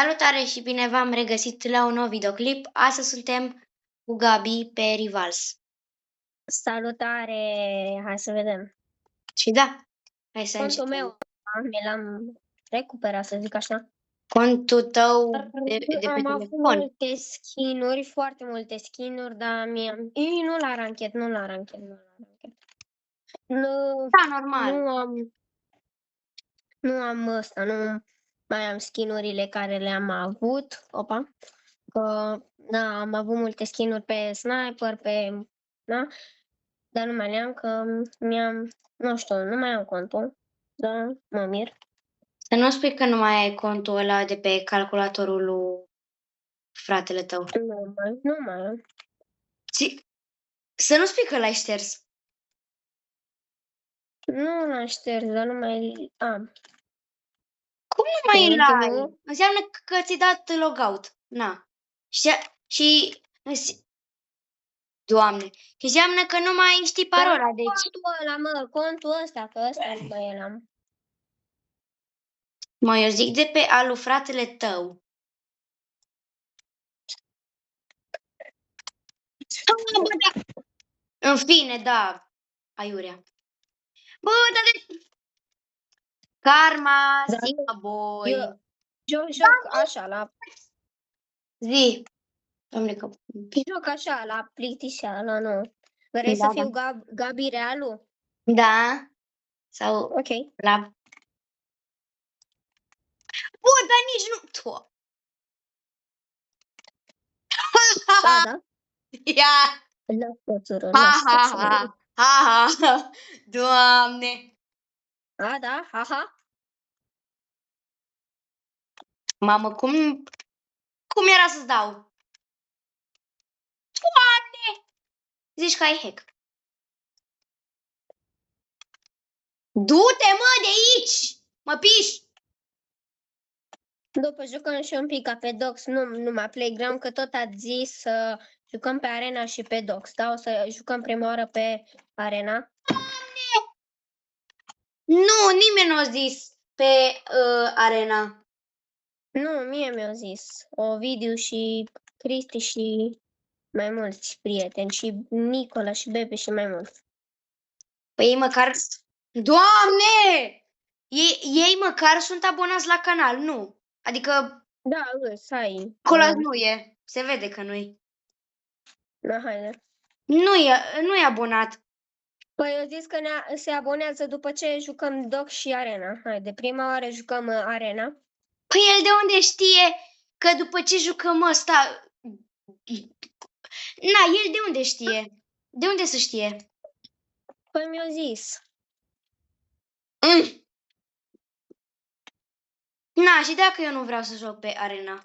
Salutare și bine v-am regăsit la un nou videoclip. Astăzi suntem cu Gabi pe Rivals. Salutare! Hai să vedem. Și da, hai să Contul începem. meu, mi l-am recuperat, să zic așa. Contul tău de pe Am avut telefon. multe skin-uri, foarte multe skin-uri, dar Ei, nu la ranchet. Nu, Da, normal. nu am ăsta, nu mai am skin-urile care le-am avut. Opa! Că, da, am avut multe skin-uri pe sniper, da? Dar nu mai le-am, că nu știu, nu mai am contul. Da, mă mir. Să nu spui că nu mai ai contul ăla de pe calculatorul lui fratele tău. Nu mai am. Să nu spui că l-ai șters. Nu l-am șters, dar nu mai am. Cum nu mai l-ai? Înseamnă că ți-ai dat logout. Na. Și Doamne, înseamnă că nu mai știi parola, deci... Contul ăla, contul ăsta, că ăsta nu mai am. Mă, eu zic de pe alu fratele tău. În fine, da, aiurea. Bă, dar de... Karma, Sigma Boy. Eu joc așa, la... Zi. Doamne, că... Joc așa, la plictiseală, nu. Vrei să fiu Gabi Realu? Da. Sau... Ok. La... Bă, dar nici nu... Da? Ia! Ha. Doamne! Da, ha. Mamă, cum era să-ți dau? Doamne! Zici că ai hack. Du-te, mă, de aici! Mă piși! După jucăm și un pic ca pe Dox, nu numai Playground, că tot ați zis să jucăm pe Arena și pe Dox, da? O să jucăm prima oară pe Arena. Nu, nimeni nu a zis pe Arena. Nu, mie mi-au zis. Ovidiu și Cristi și mai mulți prieteni. Și Nicola și Bebe și mai mulți. Păi ei măcar... Doamne! Ei măcar sunt abonați la canal, nu? Adică... Da, să ai. Acolo nu e. Se vede că nu-i. Da, haide. Nu e abonat. Păi eu zis că se abonează după ce jucăm Dox și Arena. Haide, prima oară jucăm Arena. Păi el de unde știe că după ce jucăm ăsta... Na, el de unde știe? De unde să știe? Păi mi-au zis. Na, și dacă eu nu vreau să joc pe Arena?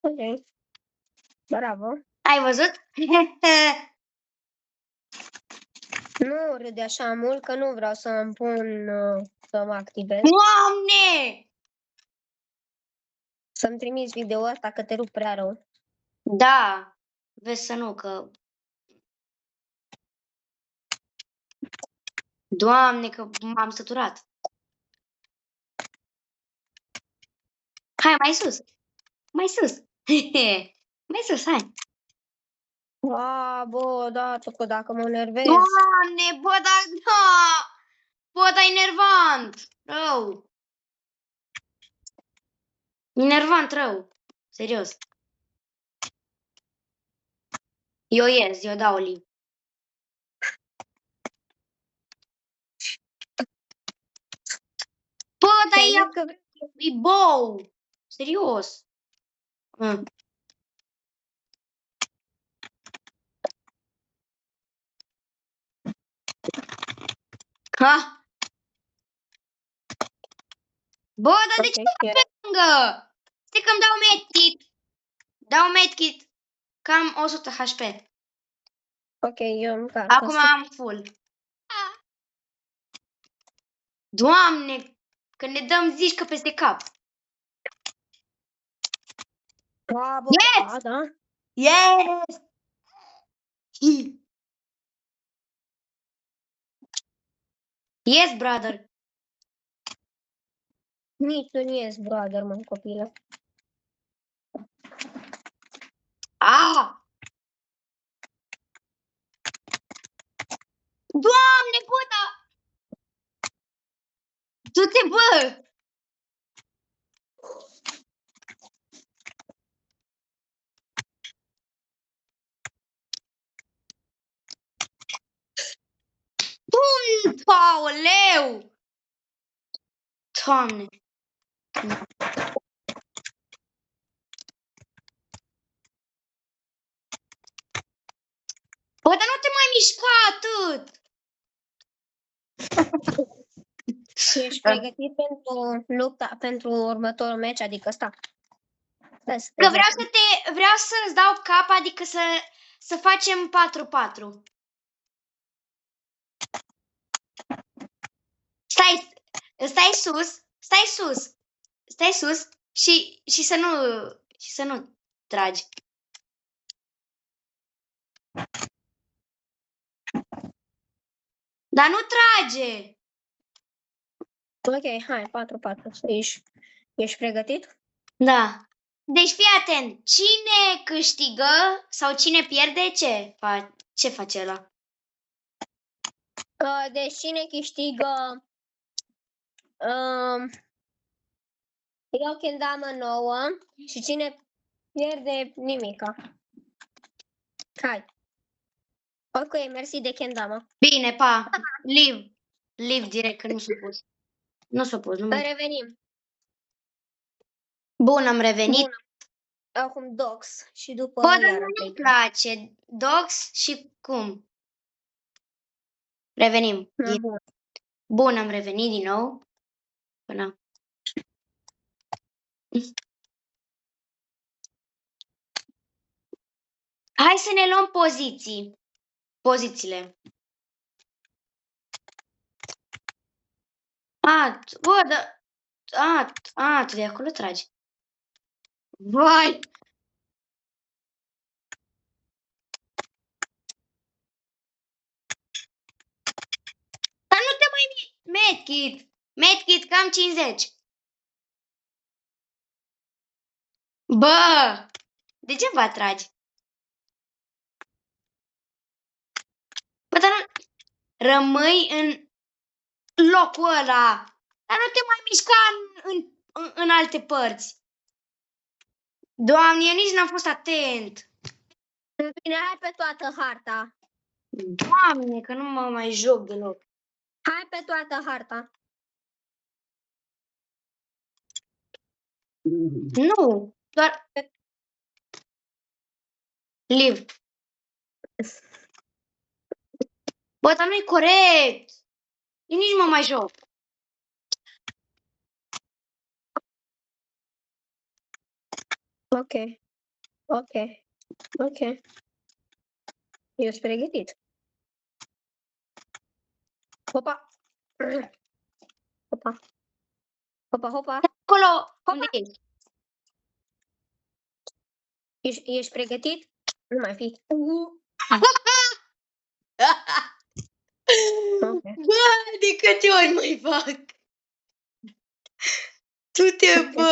Ok. Bravo. Ai văzut? Nu râde așa mult, că nu vreau să-mi pun să mă activez. Doamne! Să-mi trimiți video ăsta, că te rup prea rău. Da, vezi să nu, că... Doamne, că m-am săturat. Hai, mai sus. Mai sus. Mai sus, hai. Bă, da, că dacă mă nervez. Doamne, bă, da. Bă, da, e nervant. Rău. E nervant, rău. Serios. Eu dau link. Bă, dar e bou. Serios. Ha? Bă, dar de ce pe lângă? Stai că-mi dau medkit. Dau medkit. Cam 100 HP. Ok, eu îmi carc. Acum am full. Doamne, că ne dăm zici peste cap. Yes! Da. Yes! Yes, brother. Nici tu nu ești brother, mă, copilă. Ah! Doamne, bă, dar... Du-te, bă! Bum! Paoleu! Doamne! Bă, dar nu te mai mișca atât! Ești pregătit pentru lupta, pentru următorul meci, adică ăsta? Că vreau să-ți dau cap, adică să facem 4-4. Stai sus, stai sus, stai sus și să nu tragi. Dar nu trage! Ok, hai, 4-4. Ești pregătit? Da. Deci fii atent, cine câștigă sau cine pierde, ce face ăla? Deci cine câștigă iau kendama nouă și cine pierde nimica. Hai. Ok, mersi de kendama. Bine, pa. Live direct, că nu s-a pus. Nu s-a pus, nu mai... Revenim. Bun, am revenit. Bun. Acum dogs și după Bă, dar iară nu-mi play. place. Dogs și cum? Revenim. Bun. Bun, am revenit din nou. Până... Hai să ne luăm pozițiile. Bă, da... tu de acolo tragi. Vai! Dar nu te mai... Medkit, cam 50. Bă! De ce vă atragi? Bă, dar nu... Rămâi în locul ăla. Dar nu te mai mișca în alte părți. Doamne, eu nici n-am fost atent. Bine, hai pe toată harta. Doamne, că nu mă mai joc deloc. Hai pe toată harta. Nu, doar... Live. Bă, dar nu-i corect. Eu nici mă mai joc. Ok. Eu sunt pregătit. Hopa. Hopa. Acolo, unde ești? Ești pregătit? Nu mai fi. Okay. Bă, de câte ori mai fac? Tu-te, bă!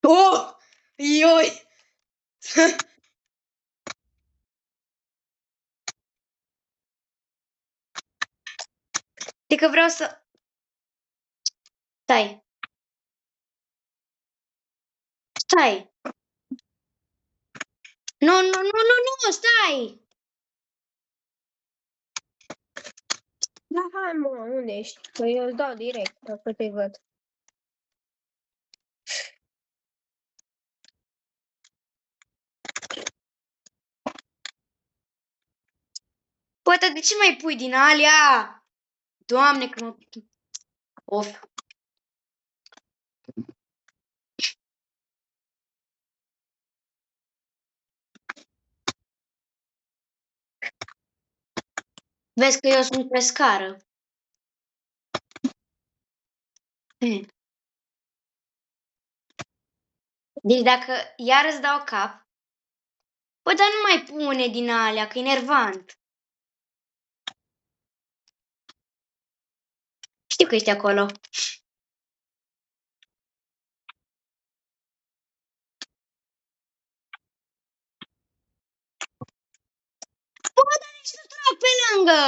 Oh! Ioi! Adică vreau să... Stai. Nu, stai! Da, hai mă, unde ești? Păi eu îți dau direct, dacă te văd. Bă, dar de ce mai pui din alea? Doamne, că mă... Of. Vezi că eu sunt pe scară. Deci dacă iar îți dau cap, bă, dar nu mai pune din alea, că e nervant. Știu că ești acolo. Bă, dar nici nu trag pe lângă!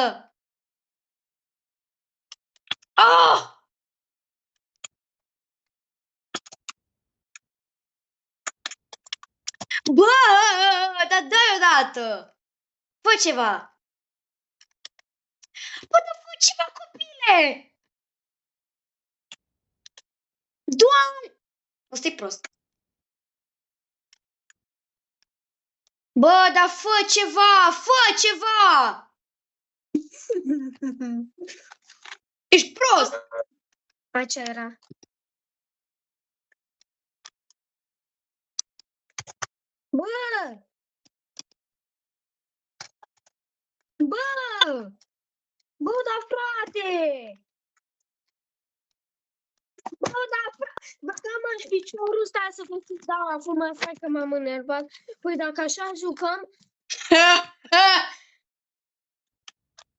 Oh! Bă, dar dai odată! Fă ceva! Bă, dar fă ceva, copile! Doamne! Ăsta e prost. Bă, dar fă ceva! Fă ceva! Ești prost! Așa era. Bă! Bă! Bă, dar frate! Bă, dar frate! Dacă am piciorul ăsta să vă dau acum, stai că m-am enervat. Păi dacă așa jucăm...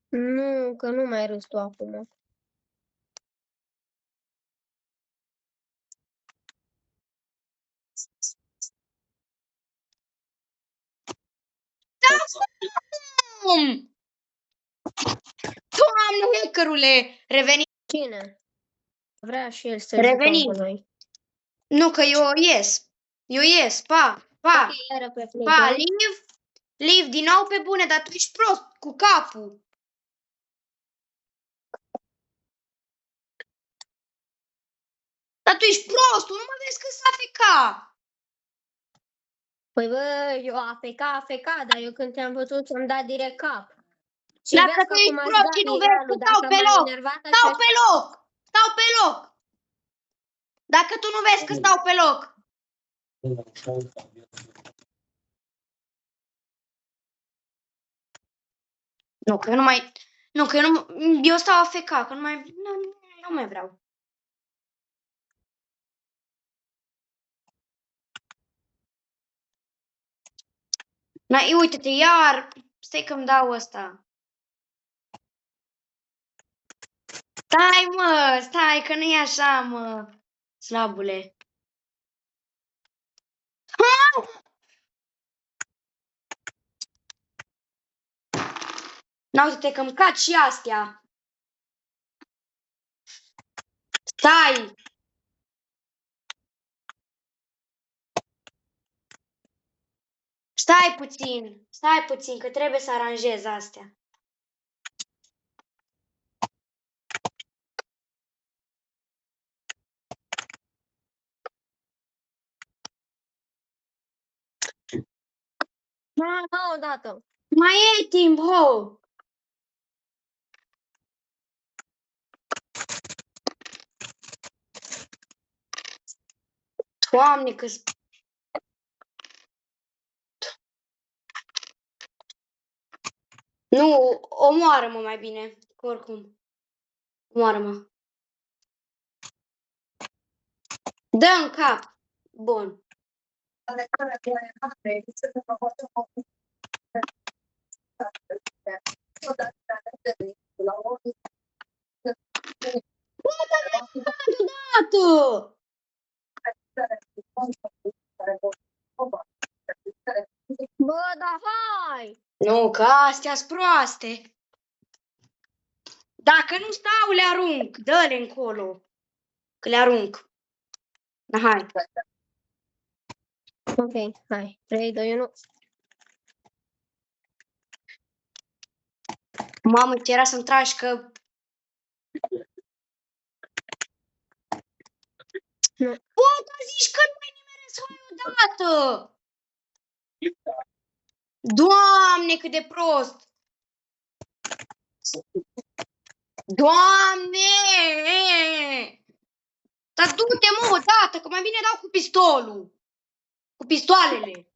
Nu, că nu mai râs tu acum. Cum? Doamne, hackerule! Reveni. Cine? Vrea și el să Revenim. jucăm cu noi. Nu, că eu ies. Eu ies. Pa, pa. Ok, iară pe Play Pa, 2. leave. Leave din nou pe bune, dar tu ești prost cu capul. Dar tu ești prost, tu nu mă vezi că s-a feca. Păi bă, eu AFK, dar eu când te-am văzut ți-am dat direct cap. Și Dacă vezi tu că ești cum aș prost da și nu vezi că viralul, stau dacă pe m-ai loc. enervat Stau așa... pe loc. Stau pe loc. Dacă tu nu vezi că stau pe loc. Nu, că eu nu mai... Nu, că eu nu... Eu stau AFK, că nu mai... Nu mai vreau. Na, uite-te, iar... Stai că-mi dau ăsta. Stai, mă, stai, că nu e așa, mă, slabule. Na, uite-te că-mi cad și astea. Stai! Stai puțin, că trebuie să aranjez astea. Da, odată. Mai e timp, ho! Doamne, că Nu, omoară-mă mai bine, că oricum. Omoară-mă. Dă în cap. Bun. Bă, dar deodată! Bă, da, hai! Nu, că astea-s proaste. Dacă nu stau, le arunc. Dă-le încolo. Că le arunc. Da, hai. Ok, hai. 3, 2, 1. Mamă, ce era să-mi tragi că... Nu. Bă, dar zici că nu mai nimeresc hai odată! Doamne, cât de prost! Doamne! Dar du-te, mă, odată, că mai bine dau cu pistolul. Cu pistoalele.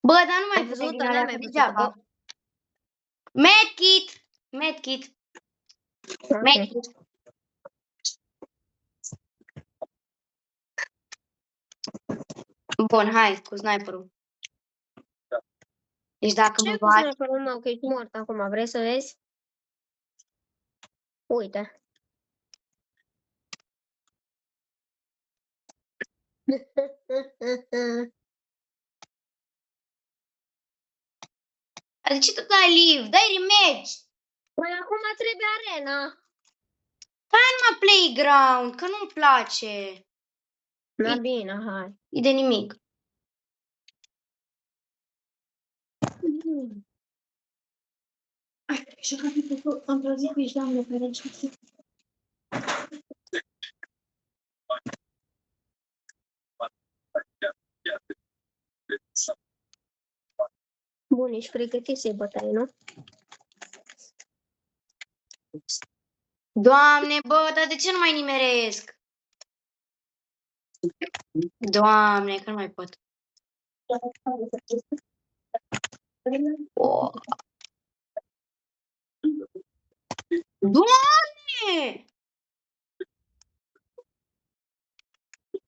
Bă, dar nu mai Ai puteai văzut-o? din alea, N-am că mai văzut-o. degeaba. Medkit! Medkit! Ok. Medkit! Bun, hai, cu sniperul. Deci dacă Ce mă cu bați... sniperul meu, că ești mort acum, vrei să vezi? Uite. De ce tu dai live? Dai rematch! Păi acum trebuie arena. Hai numai playground, că nu-mi place. Na bine, hai. E de nimic. Și am trezit cu ești, doamne, fericit. Bun, ești pregătit să-i bătai, nu? Doamne, bă, dar de ce nu mai nimeresc? Doamne, că nu mai pot. Oh. Doamne!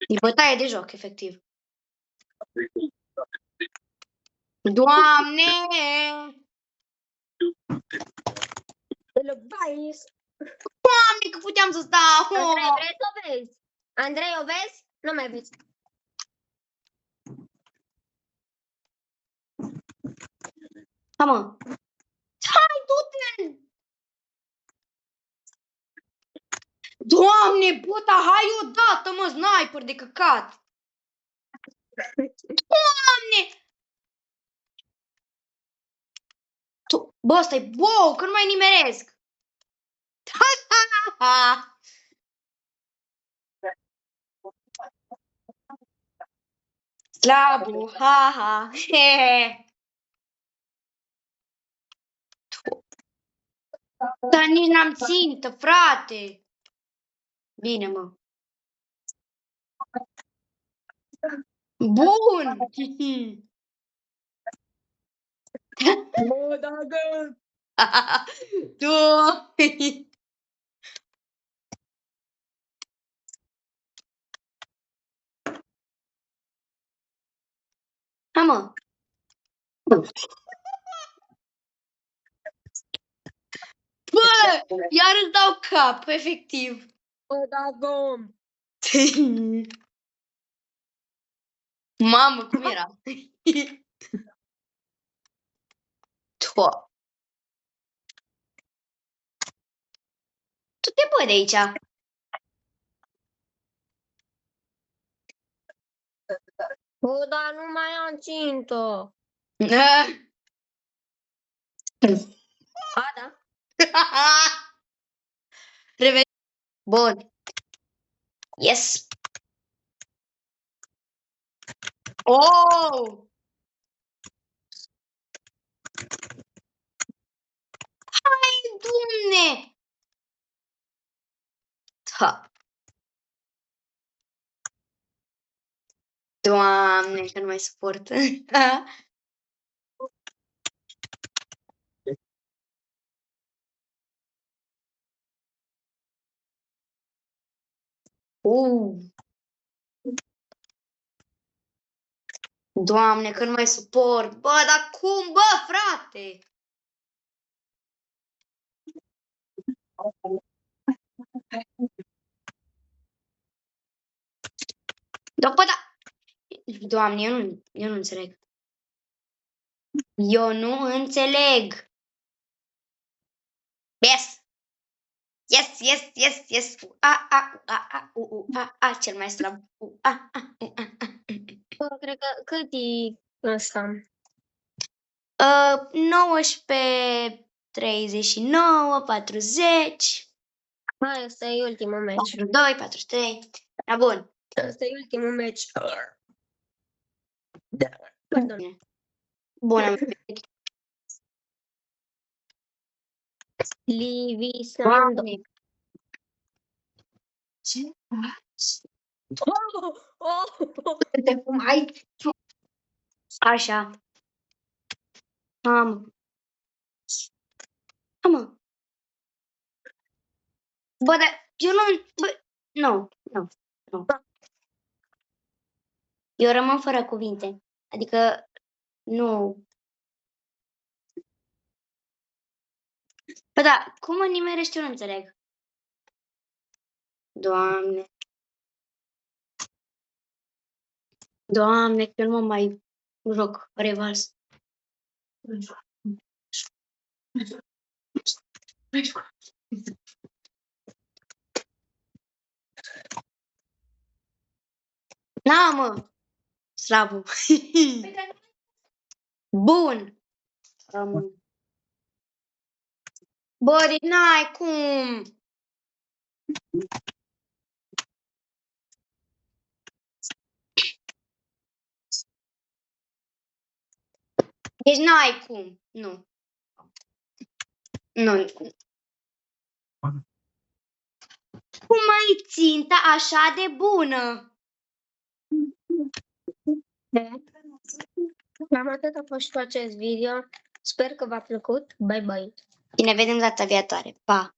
E bătaie de joc, efectiv. Doamne! Îl bai. Doamne, că puteam să stau! Andrei, vrei să o vezi? Andrei, o vezi? Nu mai vezi. Ha, mă. Hai, du-te! Doamne, puta, hai odată, mă, sniper de căcat! Doamne! Tu, bă, stai, wow, că nu mai nimeresc! Ha, ha, ha, ha. Slabu, ha, ha, he, he. Dar nici n-am țintă, frate! Bine, mă. Bun! Bă, dacă... Doamne! Ha, mă. Bă, iar îți dau cap, efectiv. Bă, dacă... Mamă, cum era? To. Tu te bă de aici. Bă, dar nu mai am țintă. A, da. Reveni. Bun. Yes. Oh! Hai, Dumne! Ta. Doamne, că nu mai suport. Doamne, că nu mai suport. Bă, dar cum, bă, frate? Da, bă, da. Doamne, eu nu înțeleg. Eu nu înțeleg. Yes. Yes, yes, yes, yes. Cel mai slab. Bă, cred că cât e ăsta? 19, 39, 40, Hai, ăsta e ultimul meci. 42, 43. Da, bun. Ăsta e ultimul meci. Da. Pardon. Bun, am venit. Livi Sando. Doamne. Ce faci? Oh, oh, oh. Te fumai? Așa. Am. Mă. Bă, dar eu nu... Bă, nu. Eu rămân fără cuvinte. Adică, nu... Bă, da, cum mă nimerești, eu nu înțeleg. Doamne. Doamne, că eu nu mă mai joc revals. Na, mă! Slavă! Bun! Bă, deci n-ai cum! Deci n-ai cum! Nu. Nu. Cum ai ținta așa de bună? Cam atât a fost cu acest video. Sper că v-a plăcut. Bye bye! Și ne vedem data viitoare. Pa!